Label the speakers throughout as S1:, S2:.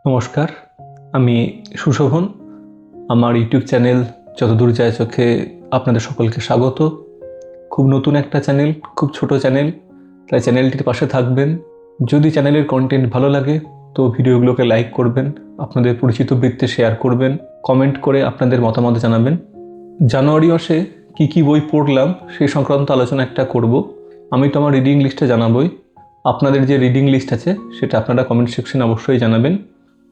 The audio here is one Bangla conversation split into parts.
S1: নমস্কার, আমি সুশোভন। আমার ইউটিউব চ্যানেল যতদূর যায় চোখে আপনাদের সকলকে স্বাগত। খুব নতুন একটা চ্যানেল, খুব ছোট চ্যানেল, তাই চ্যানেলটির পাশে থাকবেন। যদি চ্যানেলের কন্টেন্ট ভালো লাগে তো ভিডিওগুলোকে লাইক করবেন, আপনাদের পরিচিত বৃত্তে শেয়ার করবেন, কমেন্ট করে আপনাদের মতামত জানাবেন। জানুয়ারি মাসে কী বই পড়লাম সেই সংক্রান্ত আলোচনা একটা করব। আমি তো আমার রিডিং লিস্টে জানাবই, আপনাদের যে রিডিং লিস্ট আছে সেটা আপনারা কমেন্ট সেকশনে অবশ্যই জানাবেন।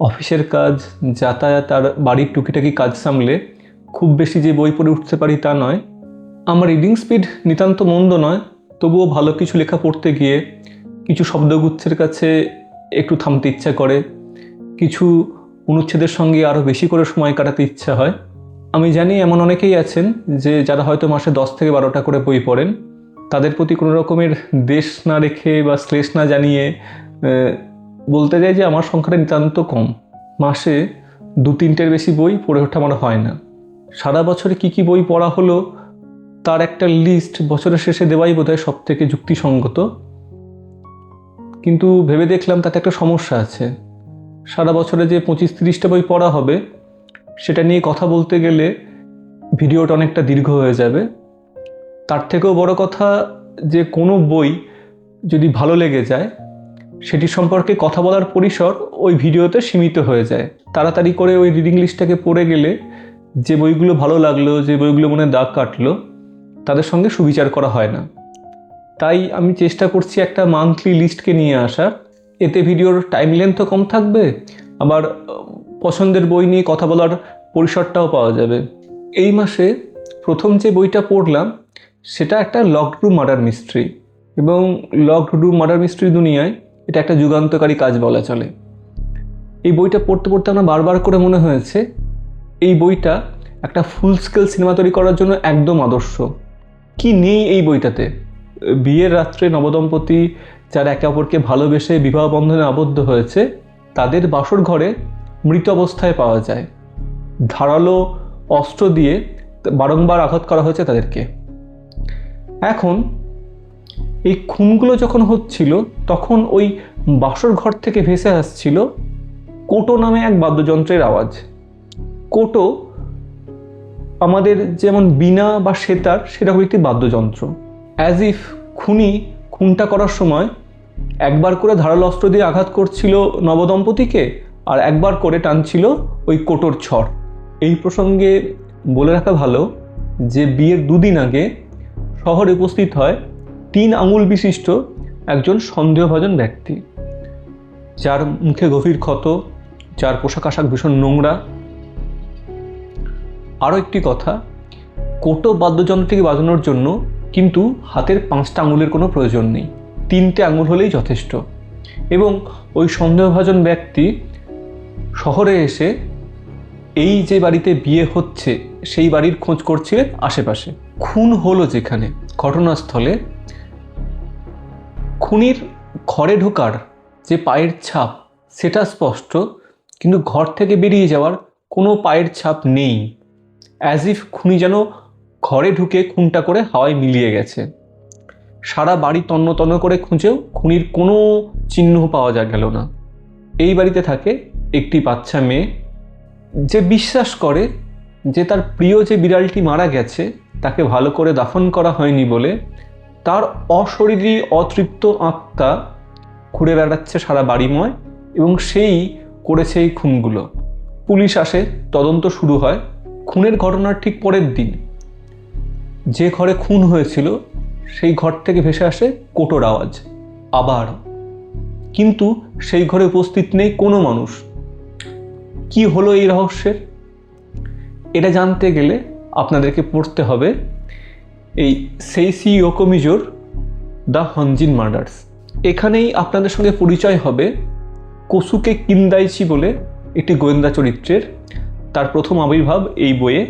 S1: অফিসের কাজ, যাতায়াত আর বাড়ির টুকিটাকি কাজ সামলে খুব বেশি যে বই পড়ে উঠতে পারি তা নয়। আমার রিডিং স্পিড নিতান্ত মন্দ নয়, তবুও ভালো কিছু লেখা পড়তে গিয়ে কিছু শব্দগুচ্ছের কাছে একটু থামতে ইচ্ছা করে, কিছু অনুচ্ছেদের সঙ্গে আরও বেশি করে সময় কাটাতে ইচ্ছা হয়। আমি জানি এমন অনেকেই আছেন যে যারা হয়তো মাসে 10 থেকে 12টা করে বই পড়েন। তাদের প্রতি কোনো রকমের দেশ না রেখে বা শ্লেষ না জানিয়ে বলতে যায় যে আমার সংখ্যাটা নিতান্ত কম। মাসে 2-3টের বেশি বই পড়ে ওঠা আমার হয় না। সারা বছরে কী বই পড়া হলো তার একটা লিস্ট বছরের শেষে দেওয়াই বোধহয় সব থেকে যুক্তিসঙ্গত। কিন্তু ভেবে দেখলাম তাতে একটা সমস্যা আছে। সারা বছরে যে 25-30টা বই পড়া হবে সেটা নিয়ে কথা বলতে গেলে ভিডিওটা অনেকটা দীর্ঘ হয়ে যাবে। তার থেকেও বড় কথা যে কোনো বই যদি ভালো লেগে যায় সেটি সম্পর্কে কথা বলার পরিসর ওই ভিডিওতে সীমিত হয়ে যায়। তাড়াতাড়ি করে ওই রিডিং লিস্টটাকে পড়ে গেলে যে বইগুলো ভালো লাগলো, যে বইগুলো মনে দাগ কাটলো, তাদের সঙ্গে সুবিচার করা হয় না। তাই আমি চেষ্টা করছি একটা মান্থলি লিস্টকে নিয়ে আসার। এতে ভিডিওর টাইম লেন্থও কম থাকবে, আবার পছন্দের বই নিয়ে কথা বলার পরিসরটাও পাওয়া যাবে। এই মাসে প্রথম যে বইটা পড়লাম সেটা একটা লকড রুম মার্ডার মিস্ট্রি, এবং লকড রুম মার্ডার মিস্ট্রি দুনিয়ায় এটা একটা যুগান্তকারী কাজ বলা চলে। এই বইটা পড়তে পড়তে আমার বারবার করে মনে হয়েছে এই বইটা একটা ফুল স্কেল সিনেমা তৈরি করার জন্য একদম আদর্শ। কি নেই এই বইটাতে? বিয়ের রাত্রে নবদম্পতি যারা একে অপরকে ভালোবেসে বিবাহ বন্ধনে আবদ্ধ হয়েছে তাদের বাসর ঘরে মৃত অবস্থায় পাওয়া যায়। ধারালো অস্ত্র দিয়ে বারংবার আঘাত করা হয়েছে তাদেরকে। এখন এই খুনগুলো যখন হচ্ছিল তখন ওই বাসর ঘর থেকে ভেসে আসছিল কোটো নামে এক বাদ্যযন্ত্রের আওয়াজ। কোটো আমাদের যেমন বীণা বা সেতার সেরকম একটি বাদ্যযন্ত্র। অ্যাজ ইফ খুনটা করার সময় একবার করে ধারালো অস্ত্র দিয়ে আঘাত করছিল নবদম্পতিকে, আর একবার করে টানছিল ওই কোটোর ছড়। এই প্রসঙ্গে বলে রাখা ভালো যে বিয়ের 2 দিন আগে শহরে উপস্থিত হয় 3 আঙুল বিশিষ্ট একজন সন্দেহভাজন ব্যক্তি, যার মুখে গভীর ক্ষত, যার পোশাক আশাক ভীষণ নোংরা। আরও একটি কথা, কোটো বাদ্যযন্ত্রটিকে বাজানোর জন্য কিন্তু হাতের 5টা আঙুলের কোনো প্রয়োজন নেই, 3টে আঙুল হলেই যথেষ্ট। এবং ওই সন্দেহভাজন ব্যক্তি শহরে এসে এই যে বাড়িতে বিয়ে হচ্ছে সেই বাড়ির খোঁজ করছিলেন আশেপাশে। খুন হলো যেখানে ঘটনাস্থলে, খুনির ঘরে ঢোকার যে পায়ের ছাপ সেটা স্পষ্ট, কিন্তু ঘর থেকে বেরিয়ে যাওয়ার কোনো পায়ের ছাপ নেই। অ্যাজ ইফ খুনি যেন ঘরে ঢুকে খুনটা করে হাওয়ায় মিলিয়ে গেছে। সারা বাড়ি তন্ন তন্ন করে খুঁজেও খুনির কোনো চিহ্ন পাওয়া গেল না। এই বাড়িতে থাকে একটি বাচ্চা মেয়ে, যে বিশ্বাস করে যে তার প্রিয় যে বিড়ালটি মারা গেছে তাকে ভালো করে দাফন করা হয়নি বলে তার অশরীরী অতৃপ্ত আত্মা ঘুরে বেড়াচ্ছে সারা বাড়িময়, এবং সেই করেছে এই খুনগুলো। পুলিশ আসে, তদন্ত শুরু হয়। খুনের ঘটনার ঠিক পরের দিন যে ঘরে খুন হয়েছিল সেই ঘর থেকে ভেসে আসে কোটোর আওয়াজ আবার, কিন্তু সেই ঘরে উপস্থিত নেই কোনো মানুষ। কি হলো এই রহস্যের? এটা জানতে গেলে আপনাদেরকে পড়তে হবে এই সেইসি ইয়োকোমিজোর দ্য হনজিন মার্ডার্স। এখানেই আপনাদের সঙ্গে পরিচয় হবে কোসুকে কিনদাইচি বলে একটি গোয়েন্দা চরিত্রের। তার প্রথম আবির্ভাব এই বইয়ে,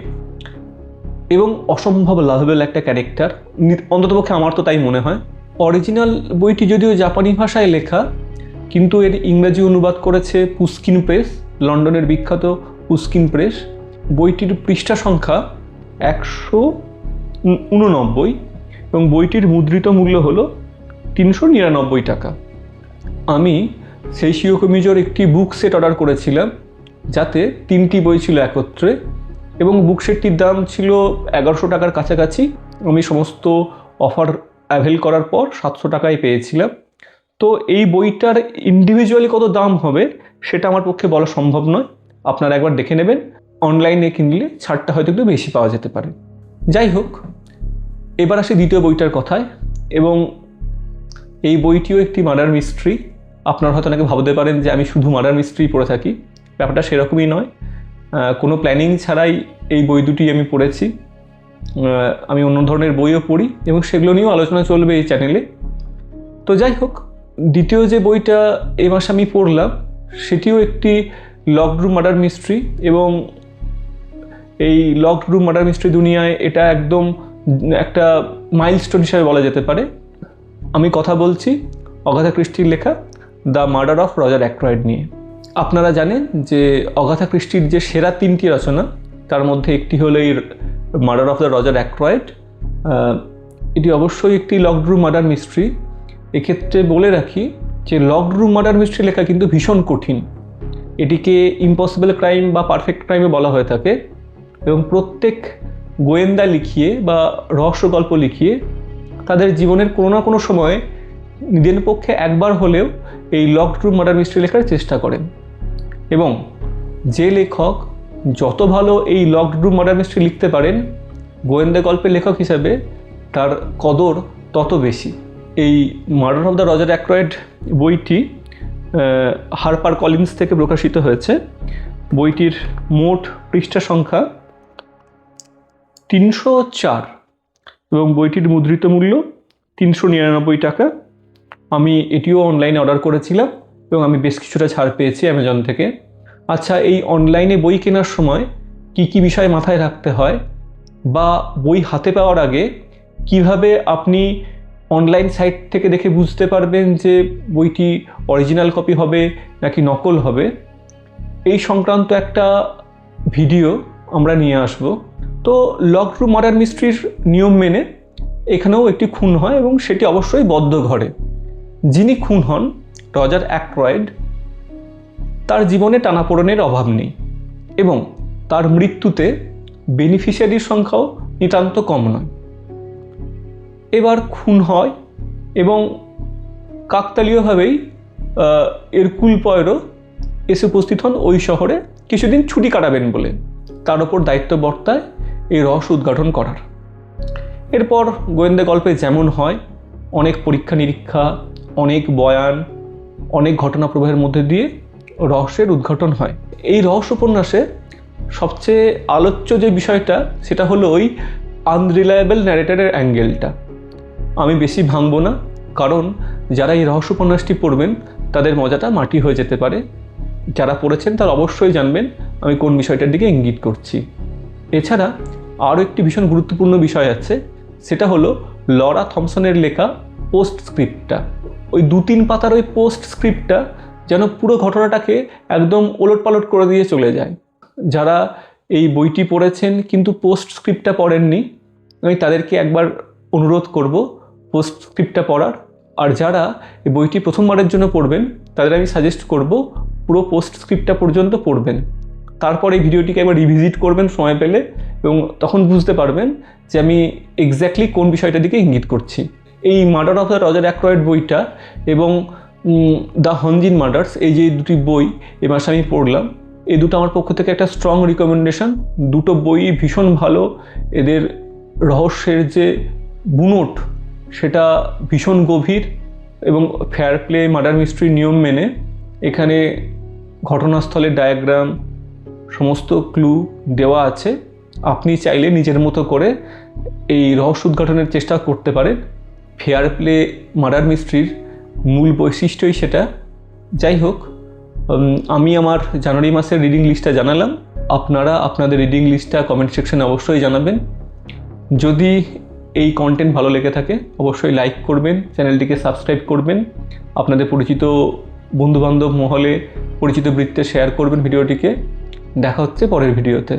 S1: এবং অসম্ভব লাভেবল একটা ক্যারেক্টার, অন্ততপক্ষে আমার তো তাই মনে হয়। অরিজিনাল বইটি যদিও জাপানি ভাষায় লেখা, কিন্তু এর ইংরেজি অনুবাদ করেছে পুস্কিন প্রেস, লন্ডনের বিখ্যাত পুস্কিন প্রেস। বইটির পৃষ্ঠা সংখ্যা 189 এবং বইটির মুদ্রিত মূল্য হলো 399 টাকা। আমি সেই শিওকমিজোর একটি বুক সেট অর্ডার করেছিলাম, যাতে 3টি বই ছিল একত্রে, এবং বুক সেটটির দাম ছিল 1100 টাকার কাছাকাছি। আমি সমস্ত অফার অ্যাভেল করার পর 700 টাকায় পেয়েছিলাম। তো এই বইটার ইন্ডিভিজুয়ালি কত দাম হবে সেটা আমার পক্ষে বলা সম্ভব নয়, আপনারা একবার দেখে নেবেন। অনলাইনে কিনলে ছাড়টা হয়তো একটু বেশি পাওয়া যেতে পারে। যাই হোক, এবার আসি দ্বিতীয় বইটার কথায়, এবং এই বইটিও একটি মার্ডার মিস্ট্রি। আপনারা হয়তো অনেকে ভাবতে পারেন যে আমি শুধু মার্ডার মিস্ট্রি পড়ে থাকি, ব্যাপারটা সেরকমই নয়। কোনো প্ল্যানিং ছাড়াই এই বই দুটি আমি পড়েছি। আমি অন্য ধরনের বইও পড়ি এবং সেগুলো নিয়েও আলোচনা চলবে এই চ্যানেলে। তো যাই হোক, দ্বিতীয় যে বইটা এই মাসে আমি পড়লাম সেটিও একটি লকড রুম মার্ডার মিস্ট্রি, এবং এই লকড রুম মার্ডার মিস্ট্রি দুনিয়ায় এটা একদম একটা মাইলস্টোন হিসাবে বলা যেতে পারে। আমি কথা বলছি অগাথা ক্রিস্টির লেখা দ্য মার্ডার অফ রজার অ্যাক্রয়েড নিয়ে। আপনারা জানেন যে অগাথা ক্রিস্টির যে সেরা 3টি রচনা, তার মধ্যে একটি হলো এই মার্ডার অফ দ্য রজার অ্যাক্রয়েড। এটি অবশ্যই একটি লকড রুম মার্ডার মিস্ট্রি। এক্ষেত্রে বলে রাখি যে লকড রুম মার্ডার মিস্ট্রি লেখা কিন্তু ভীষণ কঠিন। এটিকে ইম্পসিবল ক্রাইম বা পারফেক্ট ক্রাইমে বলা হয়ে থাকে, এবং প্রত্যেক গোয়েন্দা লিখিয়ে বা রহস্য গল্প লিখিয়ে তাদের জীবনের কোনো না কোনো সময়ে নিজের পক্ষে একবার হলেও এই লকড রুম মার্ডার মিস্ট্রি লেখার চেষ্টা করেন, এবং যে লেখক যত ভালো এই লকড রুম মার্ডার মিস্ট্রি লিখতে পারেন, গোয়েন্দা গল্পের লেখক হিসাবে তার কদর তত বেশি। এই মার্ডার অফ দ্য রজার অ্যাক্রয়েড বইটি হারপার কলিন্স থেকে প্রকাশিত হয়েছে। বইটির মোট পৃষ্ঠা সংখ্যা 304 এবং বইটির মুদ্রিত মূল্য 399 টাকা। আমি এটিও অনলাইনে অর্ডার করেছিলাম এবং আমি বেশ কিছুটা ছাড় পেয়েছি অ্যামাজন থেকে। আচ্ছা, এই অনলাইনে বই কেনার সময় কি কি বিষয় মাথায় রাখতে হয়, বা বই হাতে পাওয়ার আগে কিভাবে আপনি অনলাইন সাইট থেকে দেখে বুঝতে পারবেন যে বইটি অরিজিনাল কপি হবে নাকি নকল হবে, এই সংক্রান্ত একটা ভিডিও আমরা নিয়ে আসব। তো লকড রুম মার্ডার মিস্ট্রির নিয়ম মেনে এখানেও একটি খুন হয়, এবং সেটি অবশ্যই বদ্ধ ঘরে। যিনি খুন হন, রজার অ্যাক্রয়েড, তার জীবনে টানাপোড়েনের অভাব নেই, এবং তার মৃত্যুতে বেনিফিশিয়ারির সংখ্যাও নিতান্ত কম নয়। এবার খুন হয় এবং কাকতালীয়ভাবেই এরকুল পয়রো এসে উপস্থিত হন ওই শহরে কিছুদিন ছুটি কাটাবেন বলে। তার ওপর দায়িত্ব বর্তায় এই রহস্য উদ্ঘাটন করার। এরপর গোয়েন্দা গল্পে যেমন হয়, অনেক পরীক্ষা নিরীক্ষা, অনেক বয়ান, অনেক ঘটনা প্রবাহের মধ্যে দিয়ে রহস্যের উদ্ঘাটন হয়। এই রহস্য উপন্যাসে সবচেয়ে আলোচ্য যে বিষয়টা সেটা হলো ওই আনরিলায়েবল ন্যারেটরের অ্যাঙ্গেলটা। আমি বেশি ভাঙবো না, কারণ যারা এই রহস্য উপন্যাসটি পড়বেন তাদের মজাটা মাটি হয়ে যেতে পারে। যারা পড়েছেন তারা অবশ্যই জানবেন আমি কোন বিষয়টার দিকে ইঙ্গিত করছি। এছাড়া আরও একটি ভীষণ গুরুত্বপূর্ণ বিষয় আছে, সেটা হলো লরা থমসনের লেখা পোস্ট স্ক্রিপ্টটা। ওই 2-3 পাতার ওই পোস্ট স্ক্রিপ্টটা যেন পুরো ঘটনাটাকে একদম ওলটপালট করে দিয়ে চলে যায়। যারা এই বইটি পড়েছেন কিন্তু পোস্ট স্ক্রিপ্টটা পড়েননি, আমি তাদেরকে একবার অনুরোধ করব পোস্ট স্ক্রিপ্টটা পড়ার। আর যারা এই বইটি প্রথমবারের জন্য পড়বেন তাদের আমি সাজেস্ট করব পুরো পোস্ট স্ক্রিপ্টটা পর্যন্ত পড়বেন, তারপর এই ভিডিওটিকে একবার রিভিজিট করবেন সময় পেলে, এবং তখন বুঝতে পারবেন যে আমি এক্স্যাক্টলি কোন বিষয়টার দিকে ইঙ্গিত করছি। এই মার্ডার অফ দ্য রজার অ্যাক্রয়েড বইটা এবং দ্য হনজিন মার্ডার্স, এই যে দুটি বই এই মাসে আমি পড়লাম, এই দুটো আমার পক্ষ থেকে একটা স্ট্রং রিকমেন্ডেশন। দুটো বই ভীষণ ভালো, এদের রহস্যের যে বুনট সেটা ভীষণ গভীর, এবং ফেয়ার প্লে মার্ডার মিস্ট্রির নিয়ম মেনে এখানে ঘটনাস্থলের ডায়াগ্রাম, সমস্ত ক্লু দেওয়া আছে। আপনি চাইলে নিজের মতো করে এই রহস্য উদ্ঘাটনের চেষ্টা করতে পারেন। ফেয়ার প্লে মার্ডার মিস্ট্রির মূল বৈশিষ্ট্যই সেটা। যাই হোক, আমি আমার জানুয়ারি মাসের রিডিং লিস্টটা জানালাম। আপনারা আপনাদের রিডিং লিস্টটা কমেন্ট সেকশনে অবশ্যই জানাবেন। যদি এই কন্টেন্ট ভালো লেগে থাকে অবশ্যই লাইক করবেন, চ্যানেলটিকে সাবস্ক্রাইব করবেন, আপনাদের পরিচিত বন্ধুবান্ধব মহলে, পরিচিত বৃত্তে শেয়ার করবেন ভিডিওটিকে। দেখা হচ্ছে পরের ভিডিওতে।